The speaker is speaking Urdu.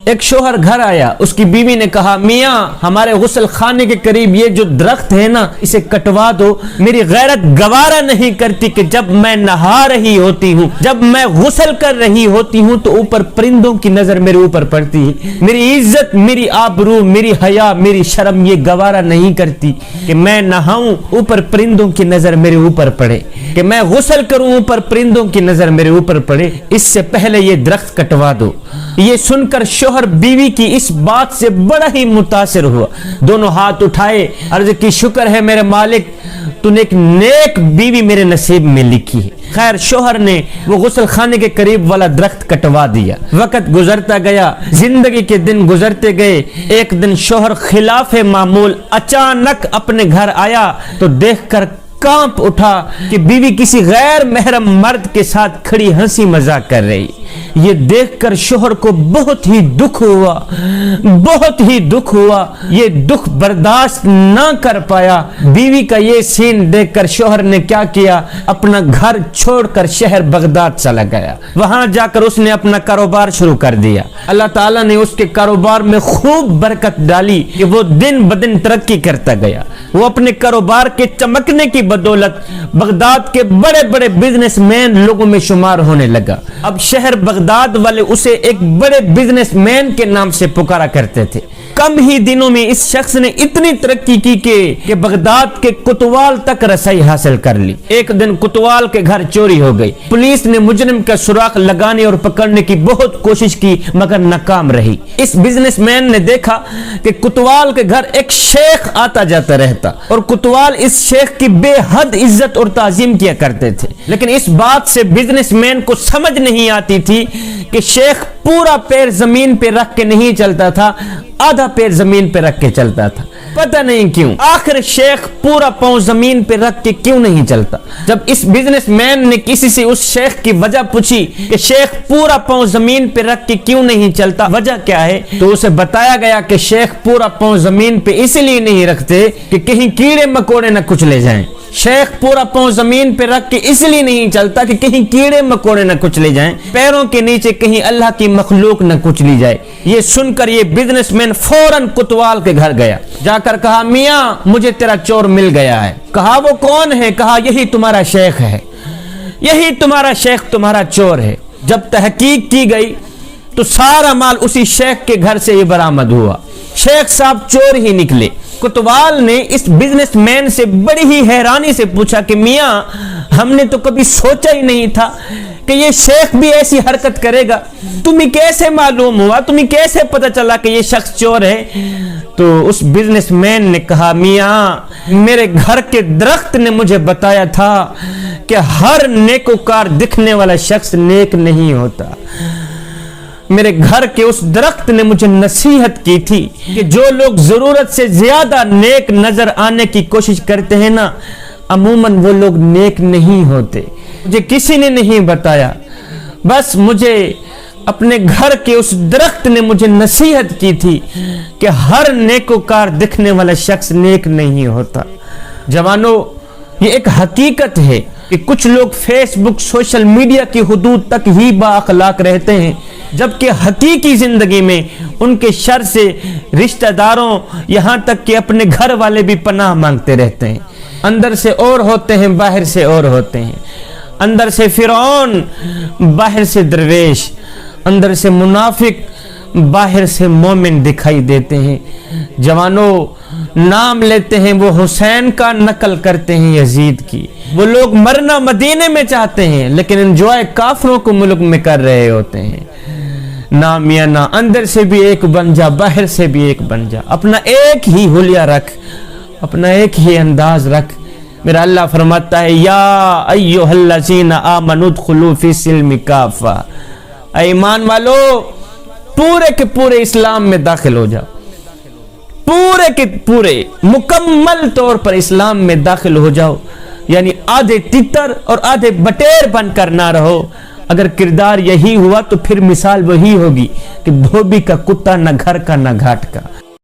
ایک شوہر گھر آیا، اس کی بیوی نے کہا میاں ہمارے غسل خانے کے قریب یہ جو درخت ہے نا اسے کٹوا دو، میری غیرت گوارا نہیں کرتی کہ جب میں نہا رہی ہوتی ہوں، جب میں غسل کر رہی ہوتی ہوں تو اوپر پرندوں کی نظر میرے اوپر پڑتی ہے، میری عزت، میری آبرو، میری حیا، میری شرم یہ گوارا نہیں کرتی کہ میں نہاؤں اوپر پرندوں کی نظر میرے اوپر پڑے، کہ میں غسل کروں اوپر پرندوں کی نظر میرے اوپر پڑے، اس سے پہلے یہ درخت کٹوا دو۔ یہ سن کر شوہر بیوی کی اس بات سے بڑا ہی متاثر ہوا، دونوں ہاتھ اٹھائے، عرض کی شکر ہے میرے مالک، تو نے ایک نیک بیوی میرے نصیب میں لکھی ہے۔ خیر شوہر نے وہ غسل خانے کے قریب والا درخت کٹوا دیا۔ وقت گزرتا گیا، زندگی کے دن گزرتے گئے۔ ایک دن شوہر خلاف معمول اچانک اپنے گھر آیا تو دیکھ کر کانپ اٹھا کہ بیوی کسی غیر محرم مرد کے ساتھ کھڑی ہنسی مذاق کر رہی۔ یہ دیکھ کر شوہر کو بہت ہی دکھ ہوا، بہت ہی دکھ ہوا، یہ دکھ برداشت نہ کر پایا۔ بیوی کا یہ سین دیکھ کر شوہر نے کیا کیا، اپنا گھر چھوڑ کر شہر بغداد چلا گیا۔ وہاں جا کر اس نے اپنا کاروبار شروع کر دیا۔ اللہ تعالیٰ نے اس کے کاروبار میں خوب برکت ڈالی کہ وہ دن بدن ترقی کرتا گیا۔ وہ اپنے کاروبار کے چمکنے کی بدولت بغداد کے بڑے بڑے بزنس مین لوگوں میں شمار ہونے لگا۔ اب شہر بغداد والے اسے ایک بڑے بزنس مین کے نام سے پکارا کرتے تھے۔ کم ہی دنوں میں اس شخص نے اتنی ترقی کی کہ بغداد کے کوتوال تک رسائی حاصل کر لی۔ ایک دن کوتوال کے گھر چوری ہو گئی۔ پولیس نے مجرم کا سراغ لگانے اور پکڑنے کی بہت کوشش کی مگر ناکام رہی۔ اس بزنس مین نے دیکھا کہ کوتوال کے گھر ایک شیخ آتا جاتا رہتا اور کوتوال اس شیخ کی بے حد عزت اور تعظیم کیا کرتے تھے، لیکن اس بات سے بزنس مین کو سمجھ نہیں آتی تھی کہ شیخ پورا پیر زمین پہ رکھ کے نہیں چلتا تھا، آدھا پیر زمین پہ رکھ کے چلتا تھا۔ پتہ نہیں کیوں آخر شیخ پورا پاؤں زمین پہ رکھ کے کیوں نہیں چلتا۔ جب اس بزنس مین نے کسی سے اس شیخ کی وجہ پوچھی کہ شیخ پورا پاؤں زمین پہ رکھ کے کیوں نہیں چلتا، وجہ کیا ہے، تو اسے بتایا گیا کہ شیخ پورا پاؤں زمین پہ اس لیے نہیں رکھتے کہ کہیں کیڑے مکوڑے نہ کچلے جائیں۔ شیخ پورا پاؤں زمین پہ رکھ کے اس لیے نہیں چلتا کہ کہیں کیڑے مکوڑے نہ کچلے جائیں، پیروں کے نیچے کہیں اللہ کی مخلوق نہ کچلی جائے۔ یہ سن کر یہ بزنس مین فوراً کوتوال کے گھر گیا، جا کر کہا میاں مجھے تیرا چور مل گیا ہے۔ کہا وہ کون ہے؟ کہا یہی تمہارا شیخ ہے، یہی تمہارا شیخ تمہارا چور ہے۔ جب تحقیق کی گئی تو سارا مال اسی شیخ کے گھر سے یہ برآمد ہوا۔ شیخ صاحب چور ہی نکلے۔ کوتوال نے اس بزنس مین سے بڑی ہی حیرانی سے پوچھا کہ میاں ہم نے تو کبھی سوچا ہی نہیں تھا کہ یہ شیخ بھی ایسی حرکت کرے گا، تمہیں کیسے معلوم ہوا، تمہیں کیسے پتا چلا کہ یہ شخص چور ہے؟ تو اس بزنس مین نے کہا میاں میرے گھر کے درخت نے مجھے بتایا تھا کہ ہر نیکوکار دکھنے والا شخص نیک نہیں ہوتا۔ میرے گھر کے اس درخت نے مجھے نصیحت کی تھی کہ جو لوگ ضرورت سے زیادہ نیک نظر آنے کی کوشش کرتے ہیں نا، عموماً وہ لوگ نیک نہیں ہوتے۔ مجھے کسی نے نہیں بتایا، بس مجھے اپنے گھر کے اس درخت نے مجھے نصیحت کی تھی کہ ہر نیکوکار دکھنے والا شخص نیک نہیں ہوتا۔ جوانوں، یہ ایک حقیقت ہے کہ کچھ لوگ فیس بک، سوشل میڈیا کی حدود تک ہی با اخلاق رہتے ہیں، جبکہ حقیقی زندگی میں ان کے شر سے رشتہ داروں یہاں تک کہ اپنے گھر والے بھی پناہ مانگتے رہتے ہیں۔ اندر سے اور ہوتے ہیں، باہر سے اور ہوتے ہیں۔ اندر سے فرعون، باہر سے درویش، اندر سے منافق، باہر سے مومن دکھائی دیتے ہیں۔ جوانوں، نام لیتے ہیں وہ حسین کا، نقل کرتے ہیں یزید کی۔ وہ لوگ مرنا مدینے میں چاہتے ہیں لیکن انجوائے کافروں کو ملک میں کر رہے ہوتے ہیں۔ نہ میاں نہ، اندر سے بھی ایک بن جا، باہر سے بھی ایک بن جا، اپنا ایک ہی حلیہ رکھ، اپنا ایک ہی انداز رکھ۔ میرا اللہ فرماتا ہے یا ایھا الذین آمنوا ادخلوا فی السلم کافہ، اے ایمان والو پورے کے پورے اسلام میں داخل ہو جاؤ، پورے کے پورے مکمل طور پر اسلام میں داخل ہو جاؤ، یعنی آدھے تتر اور آدھے بٹیر بن کر نہ رہو۔ اگر کردار یہی ہوا تو پھر مثال وہی ہوگی کہ دھوبی کا کتا، نہ گھر کا نہ گھاٹ کا۔